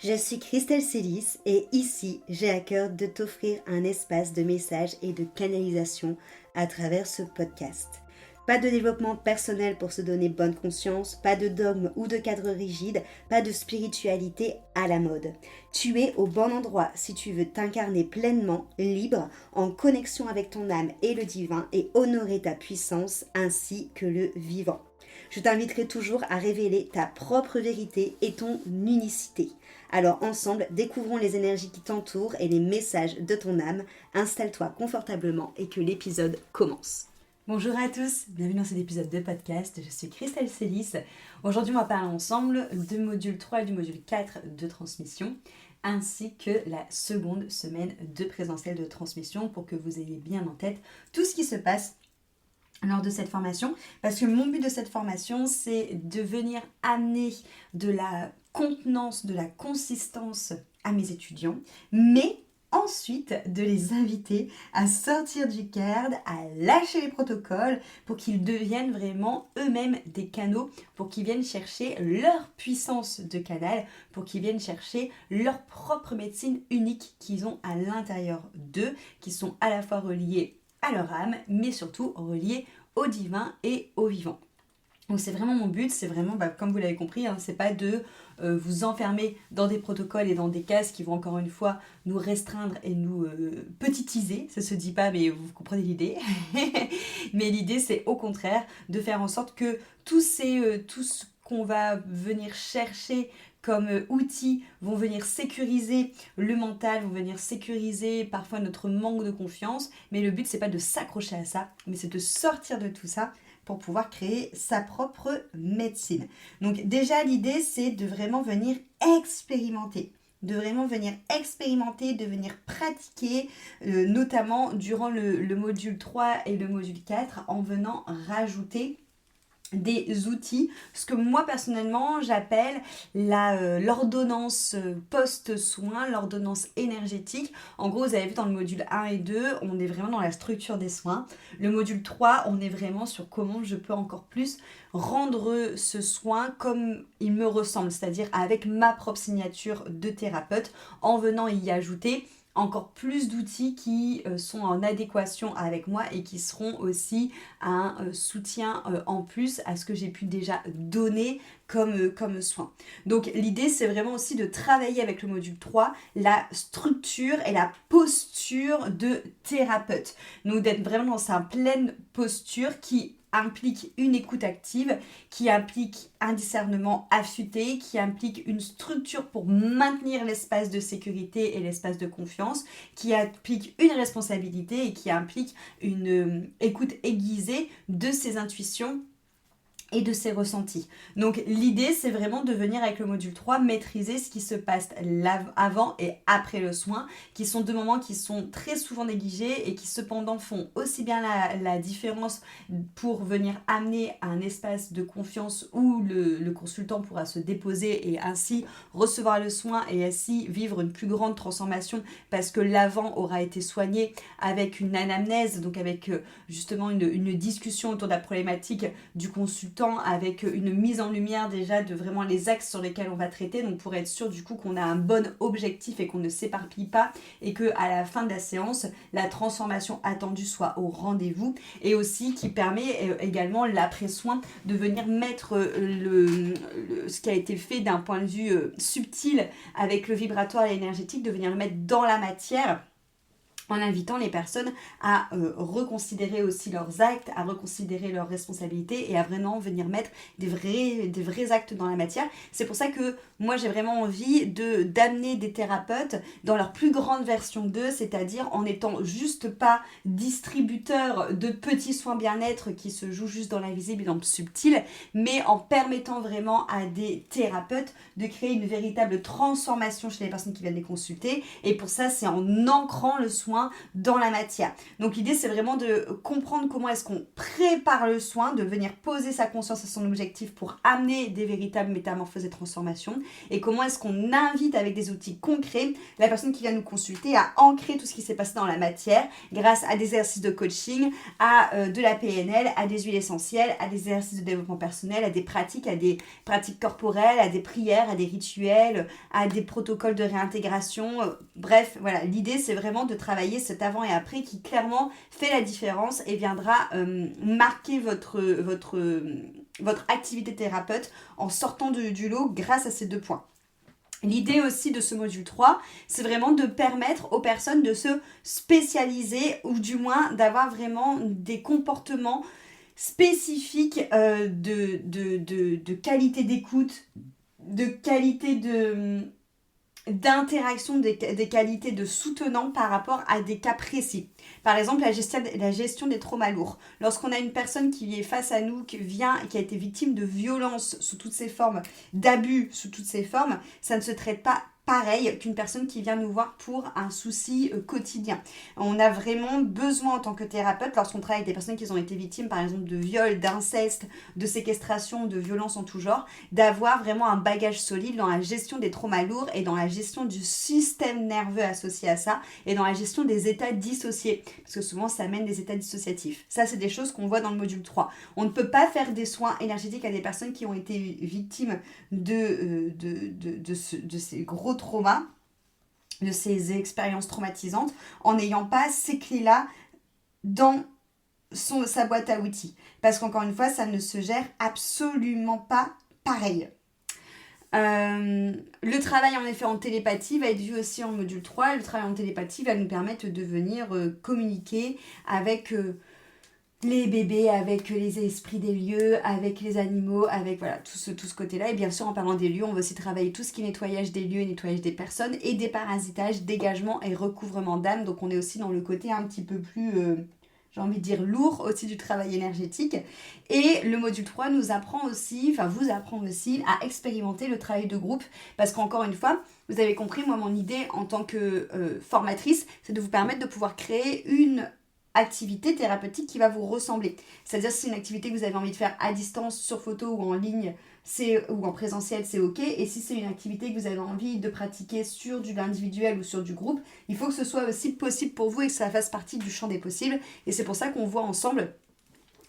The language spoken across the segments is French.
Je suis Christelle Célis et ici, j'ai à cœur de t'offrir un espace de messages et de canalisation à travers ce podcast. Pas de développement personnel pour se donner bonne conscience, pas de dogme ou de cadre rigide, pas de spiritualité à la mode. Tu es au bon endroit si tu veux t'incarner pleinement, libre, en connexion avec ton âme et le divin et honorer ta puissance ainsi que le vivant. Je t'inviterai toujours à révéler ta propre vérité et ton unicité. Alors ensemble, découvrons les énergies qui t'entourent et les messages de ton âme. Installe-toi confortablement et que l'épisode commence. Bonjour à tous, bienvenue dans cet épisode de podcast. Je suis Christelle Célis. Aujourd'hui, on va parler ensemble du module 3 et du module 4 de transmission, ainsi que la seconde semaine de présentiel de transmission pour que vous ayez bien en tête tout ce qui se passe lors de cette formation, parce que mon but de cette formation, c'est de venir amener de la contenance, de la consistance à mes étudiants, mais ensuite de les inviter à sortir du cadre, à lâcher les protocoles pour qu'ils deviennent vraiment eux-mêmes des canaux, pour qu'ils viennent chercher leur puissance de canal, pour qu'ils viennent chercher leur propre médecine unique qu'ils ont à l'intérieur d'eux, qui sont à la fois reliés à leur âme, mais surtout reliés au divin et au vivant. Donc c'est vraiment mon but, c'est vraiment, comme vous l'avez compris, c'est pas de vous enfermer dans des protocoles et dans des cases qui vont encore une fois nous restreindre et nous petitiser. Ça se dit pas, mais vous comprenez l'idée. Mais l'idée, c'est au contraire de faire en sorte que tout ce qu'on va venir chercher comme outils vont venir sécuriser le mental, vont venir sécuriser parfois notre manque de confiance. Mais le but, c'est pas de s'accrocher à ça, mais c'est de sortir de tout ça pour pouvoir créer sa propre médecine. Donc déjà, l'idée, c'est de vraiment venir expérimenter. De venir pratiquer, notamment durant le module 3 et le module 4, en venant rajouter des outils, ce que moi personnellement j'appelle l'ordonnance post-soin, l'ordonnance énergétique. En gros, vous avez vu dans le module 1 et 2, on est vraiment dans la structure des soins. Le module 3, on est vraiment sur comment je peux encore plus rendre ce soin comme il me ressemble, c'est-à-dire avec ma propre signature de thérapeute, en venant y ajouter encore plus d'outils qui sont en adéquation avec moi et qui seront aussi un soutien en plus à ce que j'ai pu déjà donner comme soin. Donc l'idée, c'est vraiment aussi de travailler avec le module 3 la structure et la posture de thérapeute. Donc d'être vraiment dans sa pleine posture qui implique une écoute active, qui implique un discernement affûté, qui implique une structure pour maintenir l'espace de sécurité et l'espace de confiance, qui implique une responsabilité et qui implique une écoute aiguisée de ses intuitions et de ses ressentis. Donc l'idée, c'est vraiment de venir avec le module 3 maîtriser ce qui se passe avant et après le soin, qui sont deux moments qui sont très souvent négligés et qui cependant font aussi bien la différence pour venir amener un espace de confiance où le consultant pourra se déposer et ainsi recevoir le soin et ainsi vivre une plus grande transformation parce que l'avant aura été soigné avec une anamnèse, donc avec justement une discussion autour de la problématique du consultant, avec une mise en lumière déjà de vraiment les axes sur lesquels on va traiter, donc pour être sûr du coup qu'on a un bon objectif et qu'on ne s'éparpille pas et que à la fin de la séance la transformation attendue soit au rendez-vous, et aussi qui permet également l'après-soin de venir mettre ce qui a été fait d'un point de vue subtil avec le vibratoire et l'énergétique, de venir le mettre dans la matière, en invitant les personnes à reconsidérer aussi leurs actes, à reconsidérer leurs responsabilités et à vraiment venir mettre des vrais actes dans la matière. C'est pour ça que moi j'ai vraiment envie d'amener des thérapeutes dans leur plus grande version d'eux, c'est-à-dire en n'étant juste pas distributeurs de petits soins bien-être qui se jouent juste dans l'invisible et dans le subtil, mais en permettant vraiment à des thérapeutes de créer une véritable transformation chez les personnes qui viennent les consulter. Et pour ça, c'est en ancrant le soin soin dans la matière. Donc l'idée c'est vraiment de comprendre comment est-ce qu'on prépare le soin, de venir poser sa conscience à son objectif pour amener des véritables métamorphoses et transformations, et comment est-ce qu'on invite avec des outils concrets la personne qui vient nous consulter à ancrer tout ce qui s'est passé dans la matière grâce à des exercices de coaching, à de la PNL, à des huiles essentielles, à des exercices de développement personnel, à des pratiques corporelles, à des prières, à des rituels, à des protocoles de réintégration. Bref, voilà, l'idée c'est vraiment de travailler cet avant et après qui clairement fait la différence et viendra marquer votre activité thérapeute en sortant du lot grâce à ces 2 points. L'idée aussi de ce module 3, c'est vraiment de permettre aux personnes de se spécialiser ou du moins d'avoir vraiment des comportements spécifiques de qualité d'écoute, de qualité d'interaction, des qualités de soutenant par rapport à des cas précis. Par exemple, la gestion des traumas lourds. Lorsqu'on a une personne qui est face à nous, qui a été victime de violences sous toutes ses formes, d'abus sous toutes ses formes, ça ne se traite pas pareil qu'une personne qui vient nous voir pour un souci quotidien. On a vraiment besoin en tant que thérapeute, lorsqu'on travaille avec des personnes qui ont été victimes par exemple de viol, d'inceste, de séquestration, de violences en tout genre, d'avoir vraiment un bagage solide dans la gestion des traumas lourds et dans la gestion du système nerveux associé à ça et dans la gestion des états dissociés, parce que souvent ça amène des états dissociatifs. Ça c'est des choses qu'on voit dans le module 3. On ne peut pas faire des soins énergétiques à des personnes qui ont été victimes de ces gros traumas, de ces expériences traumatisantes, en n'ayant pas ces clés-là dans sa boîte à outils. Parce qu'encore une fois, ça ne se gère absolument pas pareil. Le travail en effet en télépathie va être vu aussi en module 3. Le travail en télépathie va nous permettre de venir communiquer avec les bébés, avec les esprits des lieux, avec les animaux, avec voilà, tout ce côté-là. Et bien sûr, en parlant des lieux, on va aussi travailler tout ce qui est nettoyage des lieux, nettoyage des personnes et déparasitage, dégagement et recouvrement d'âme. Donc on est aussi dans le côté un petit peu plus, j'ai envie de dire, lourd aussi du travail énergétique. Et le module 3 vous apprend aussi à expérimenter le travail de groupe. Parce qu'encore une fois, vous avez compris, moi, mon idée en tant que formatrice, c'est de vous permettre de pouvoir créer une activité thérapeutique qui va vous ressembler. C'est-à-dire si c'est une activité que vous avez envie de faire à distance, sur photo ou en ligne, ou en présentiel, c'est ok. Et si c'est une activité que vous avez envie de pratiquer sur du individuel ou sur du groupe, il faut que ce soit aussi possible pour vous et que ça fasse partie du champ des possibles. Et c'est pour ça qu'on voit ensemble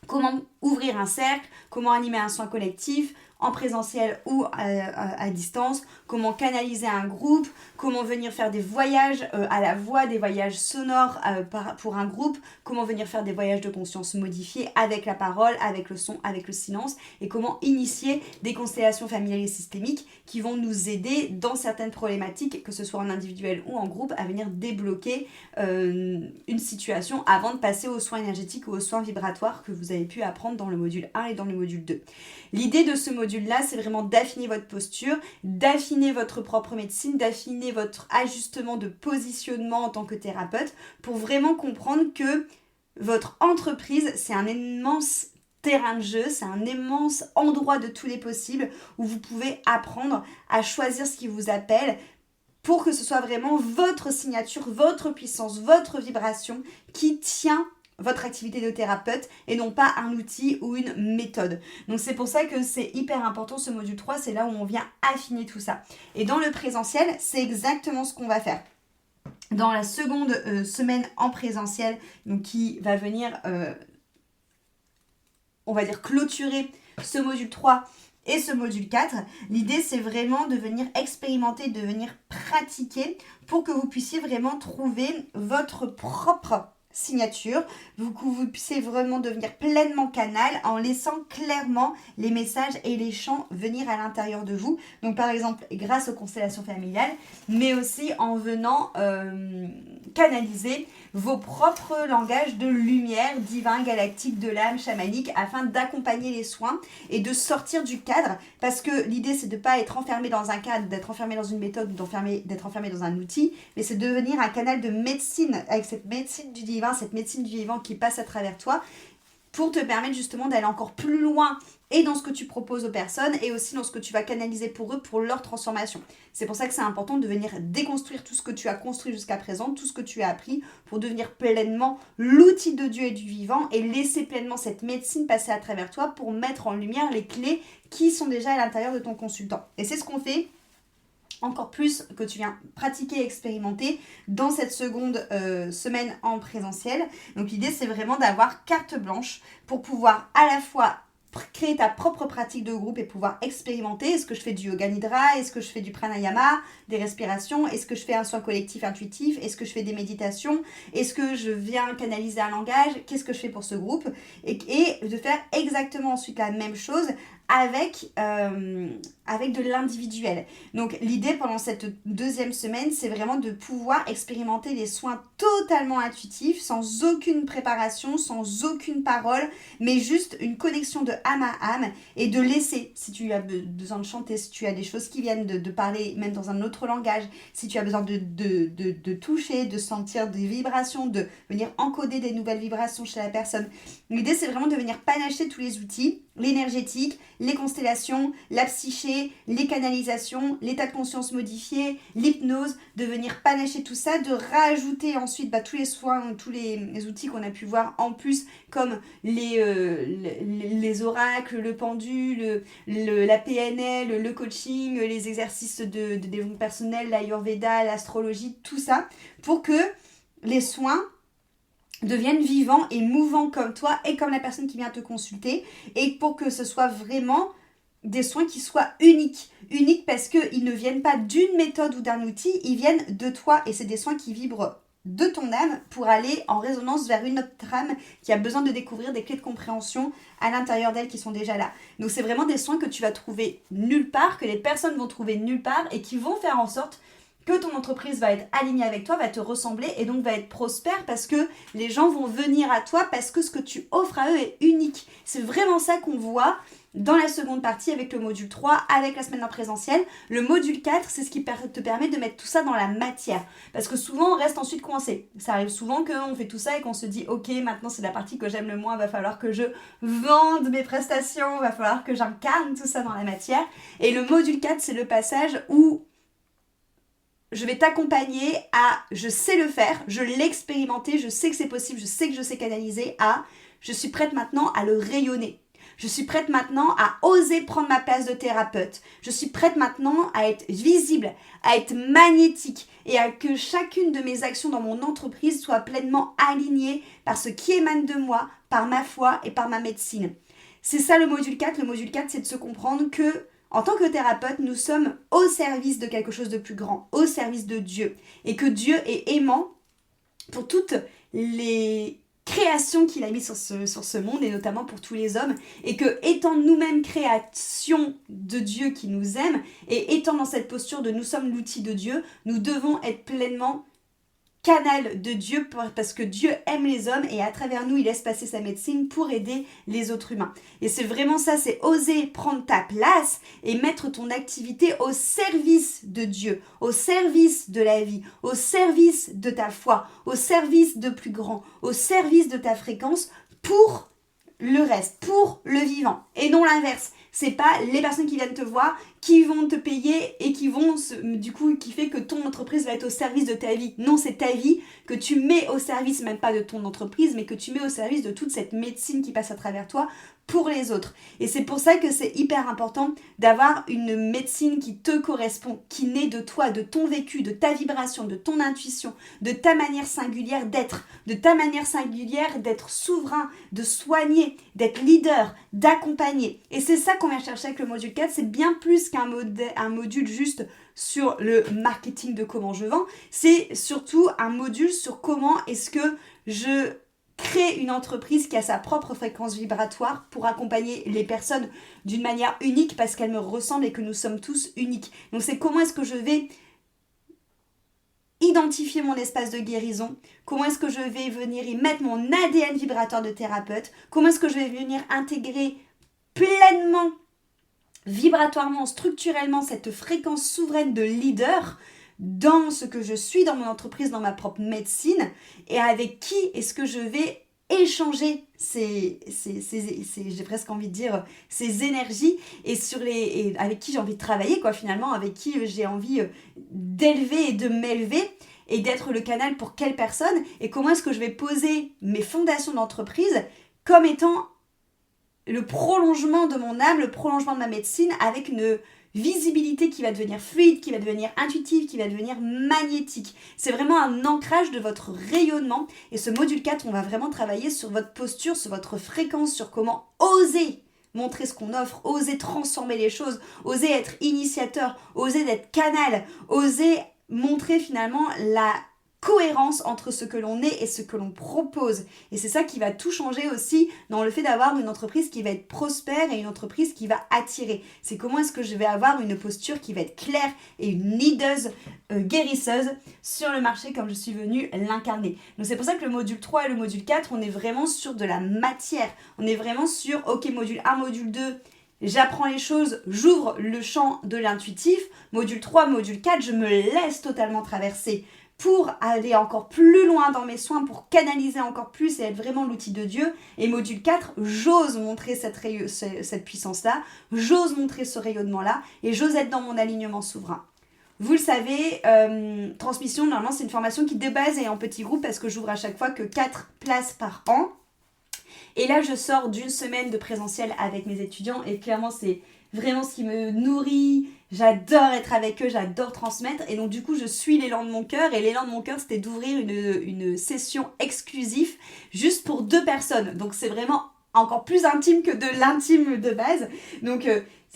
comment ouvrir un cercle, comment animer un soin collectif, en présentiel ou à distance, comment canaliser un groupe, comment venir faire des voyages à la voix, des voyages sonores pour un groupe, comment venir faire des voyages de conscience modifiés avec la parole, avec le son, avec le silence, et comment initier des constellations familiales et systémiques qui vont nous aider dans certaines problématiques, que ce soit en individuel ou en groupe, à venir débloquer une situation avant de passer aux soins énergétiques ou aux soins vibratoires que vous avez pu apprendre dans le module 1 et dans le module 2. L'idée de ce module-là, c'est vraiment d'affiner votre posture, d'affiner votre propre médecine, d'affiner votre ajustement de positionnement en tant que thérapeute pour vraiment comprendre que votre entreprise, c'est un immense terrain de jeu, c'est un immense endroit de tous les possibles où vous pouvez apprendre à choisir ce qui vous appelle pour que ce soit vraiment votre signature, votre puissance, votre vibration qui tient votre activité de thérapeute et non pas un outil ou une méthode. Donc c'est pour ça que c'est hyper important ce module 3, c'est là où on vient affiner tout ça. Et dans le présentiel, c'est exactement ce qu'on va faire. Dans la seconde semaine en présentiel, donc qui va venir, on va dire, clôturer ce module 3 et ce module 4, l'idée c'est vraiment de venir expérimenter, de venir pratiquer pour que vous puissiez vraiment trouver votre propre signature, que vous puissiez vraiment devenir pleinement canal en laissant clairement les messages et les chants venir à l'intérieur de vous. Donc par exemple grâce aux constellations familiales, mais aussi en venant canaliser vos propres langages de lumière divin, galactique, de l'âme, chamanique, afin d'accompagner les soins et de sortir du cadre, parce que l'idée c'est de ne pas être enfermé dans un cadre, d'être enfermé dans une méthode, d'être enfermé dans un outil, mais c'est de devenir un canal de médecine, avec cette médecine du divin, cette médecine du vivant qui passe à travers toi, pour te permettre justement d'aller encore plus loin et dans ce que tu proposes aux personnes et aussi dans ce que tu vas canaliser pour eux, pour leur transformation. C'est pour ça que c'est important de venir déconstruire tout ce que tu as construit jusqu'à présent, tout ce que tu as appris pour devenir pleinement l'outil de Dieu et du vivant et laisser pleinement cette médecine passer à travers toi pour mettre en lumière les clés qui sont déjà à l'intérieur de ton consultant. Et c'est ce qu'on fait encore plus que tu viens pratiquer et expérimenter dans cette seconde semaine en présentiel. Donc l'idée, c'est vraiment d'avoir carte blanche pour pouvoir à la fois créer ta propre pratique de groupe et pouvoir expérimenter. Est-ce que je fais du yoga nidra? Est-ce que je fais du pranayama, des respirations? Est-ce que je fais un soin collectif intuitif? Est-ce que je fais des méditations? Est-ce que je viens canaliser un langage? Qu'est-ce que je fais pour ce groupe? Et de faire exactement ensuite la même chose avec de l'individuel. Donc l'idée pendant cette deuxième semaine, c'est vraiment de pouvoir expérimenter les soins totalement intuitifs, sans aucune préparation, sans aucune parole, mais juste une connexion de âme à âme et de laisser, si tu as besoin de chanter, si tu as des choses qui viennent de parler même dans un autre langage, si tu as besoin de toucher, de sentir des vibrations, de venir encoder des nouvelles vibrations chez la personne. L'idée, c'est vraiment de venir panacher tous les outils, l'énergétique, les constellations, la psyché, les canalisations, l'état de conscience modifié, l'hypnose, de venir panacher tout ça, de rajouter ensuite tous les soins, tous les outils qu'on a pu voir en plus, comme les oracles, le pendule, la PNL, le coaching, les exercices de développement personnel, l'Ayurveda, l'astrologie, tout ça, pour que les soins deviennent vivants et mouvants comme toi et comme la personne qui vient te consulter, et pour que ce soit vraiment des soins qui soient uniques parce qu'ils ne viennent pas d'une méthode ou d'un outil, ils viennent de toi et c'est des soins qui vibrent de ton âme pour aller en résonance vers une autre âme qui a besoin de découvrir des clés de compréhension à l'intérieur d'elle qui sont déjà là. Donc c'est vraiment des soins que tu vas trouver nulle part, que les personnes vont trouver nulle part et qui vont faire en sorte que ton entreprise va être alignée avec toi, va te ressembler et donc va être prospère parce que les gens vont venir à toi parce que ce que tu offres à eux est unique. C'est vraiment ça qu'on voit dans la seconde partie avec le module 3, avec la semaine en présentiel. Le module 4, c'est ce qui te permet de mettre tout ça dans la matière. Parce que souvent, on reste ensuite coincé. Ça arrive souvent qu'on fait tout ça et qu'on se dit « Ok, maintenant c'est la partie que j'aime le moins, va falloir que je vende mes prestations, va falloir que j'incarne tout ça dans la matière. » Et le module 4, c'est le passage où je vais t'accompagner à « je sais le faire, je l'ai expérimenté, je sais que c'est possible, je sais que je sais canaliser » à « je suis prête maintenant à le rayonner ». Je suis prête maintenant à oser prendre ma place de thérapeute. Je suis prête maintenant à être visible, à être magnétique et à que chacune de mes actions dans mon entreprise soit pleinement alignée par ce qui émane de moi, par ma foi et par ma médecine. C'est ça le module 4. Le module 4, c'est de se comprendre que en tant que thérapeute, nous sommes au service de quelque chose de plus grand, au service de Dieu. Et que Dieu est aimant pour toutes les création qu'il a mis sur ce monde et notamment pour tous les hommes, et que étant nous-mêmes création de Dieu qui nous aime et étant dans cette posture de nous sommes l'outil de Dieu, nous devons être pleinement canal de Dieu parce que Dieu aime les hommes et à travers nous il laisse passer sa médecine pour aider les autres humains. Et c'est vraiment ça, c'est oser prendre ta place et mettre ton activité au service de Dieu, au service de la vie, au service de ta foi, au service de plus grand, au service de ta fréquence pour le reste, pour le vivant et non l'inverse. C'est pas les personnes qui viennent te voir qui vont te payer et qui vont qui fait que ton entreprise va être au service de ta vie. Non, c'est ta vie que tu mets au service, même pas de ton entreprise, mais que tu mets au service de toute cette médecine qui passe à travers toi pour les autres. Et c'est pour ça que c'est hyper important d'avoir une médecine qui te correspond, qui naît de toi, de ton vécu, de ta vibration, de ton intuition, de ta manière singulière d'être, de ta manière singulière d'être souverain, de soigner, d'être leader, d'accompagner. Et c'est ça qu'on vient chercher avec le module 4, c'est bien plus qu'un module juste sur le marketing de comment je vends, c'est surtout un module sur comment est-ce que je crée une entreprise qui a sa propre fréquence vibratoire pour accompagner les personnes d'une manière unique parce qu'elles me ressemblent et que nous sommes tous uniques. Donc c'est comment est-ce que je vais identifier mon espace de guérison, comment est-ce que je vais venir y mettre mon ADN vibratoire de thérapeute, comment est-ce que je vais venir intégrer pleinement, vibratoirement, structurellement cette fréquence souveraine de leader dans ce que je suis, dans mon entreprise, dans ma propre médecine, et avec qui est-ce que je vais échanger j'ai presque envie de dire, ces énergies et avec qui j'ai envie de travailler, quoi, finalement, avec qui j'ai envie d'élever et de m'élever et d'être le canal pour quelle personne et comment est-ce que je vais poser mes fondations d'entreprise comme étant le prolongement de mon âme, le prolongement de ma médecine avec une visibilité qui va devenir fluide, qui va devenir intuitive, qui va devenir magnétique. C'est vraiment un ancrage de votre rayonnement. Et ce module 4, on va vraiment travailler sur votre posture, sur votre fréquence, sur comment oser montrer ce qu'on offre, oser transformer les choses, oser être initiateur, oser être canal, oser montrer finalement la cohérence entre ce que l'on est et ce que l'on propose. Et c'est ça qui va tout changer aussi dans le fait d'avoir une entreprise qui va être prospère et une entreprise qui va attirer. C'est comment est-ce que je vais avoir une posture qui va être claire et une leaduse guérisseuse sur le marché comme je suis venue l'incarner. Donc c'est pour ça que le module 3 et le module 4, on est vraiment sur de la matière. On est vraiment sur, ok, module 1, module 2, j'apprends les choses, j'ouvre le champ de l'intuitif. Module 3, module 4, je me laisse totalement traverser pour aller encore plus loin dans mes soins, pour canaliser encore plus et être vraiment l'outil de Dieu. Et module 4, j'ose montrer cette puissance-là, j'ose montrer ce rayonnement-là, et j'ose être dans mon alignement souverain. Vous le savez, transmission, normalement, c'est une formation qui de base est en petit groupe parce que j'ouvre à chaque fois que 4 places par an. Et là, je sors d'une semaine de présentiel avec mes étudiants et clairement, c'est vraiment ce qui me nourrit. J'adore être avec eux, j'adore transmettre. Et donc, du coup, je suis l'élan de mon cœur. Et l'élan de mon cœur, c'était d'ouvrir une session exclusive juste pour 2 personnes. Donc, c'est vraiment encore plus intime que de l'intime de base. Donc,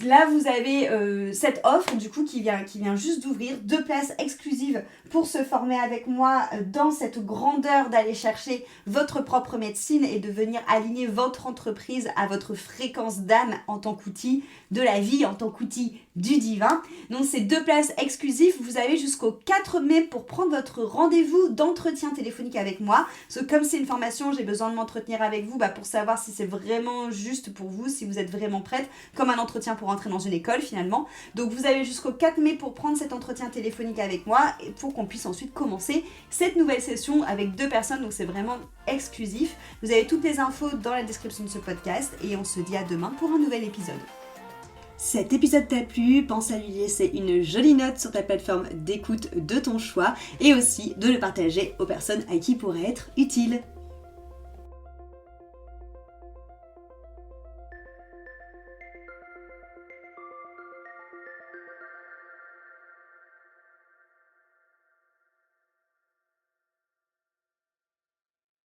là, vous avez cette offre, du coup, qui vient juste d'ouvrir 2 places exclusives pour se former avec moi dans cette grandeur d'aller chercher votre propre médecine et de venir aligner votre entreprise à votre fréquence d'âme en tant qu'outil de la vie, en tant qu'outil du divin. Donc, ces 2 places exclusives, vous avez jusqu'au 4 mai pour prendre votre rendez-vous d'entretien téléphonique avec moi. Parce que comme c'est une formation, j'ai besoin de m'entretenir avec vous pour savoir si c'est vraiment juste pour vous, si vous êtes vraiment prête, comme un entretien pour entrer dans une école finalement. Donc vous avez jusqu'au 4 mai pour prendre cet entretien téléphonique avec moi et pour qu'on puisse ensuite commencer cette nouvelle session avec 2 personnes, donc c'est vraiment exclusif. Vous avez toutes les infos dans la description de ce podcast et on se dit à demain pour un nouvel épisode. Cet épisode t'a plu, pense à lui laisser une jolie note sur ta plateforme d'écoute de ton choix et aussi de le partager aux personnes à qui il pourrait être utile.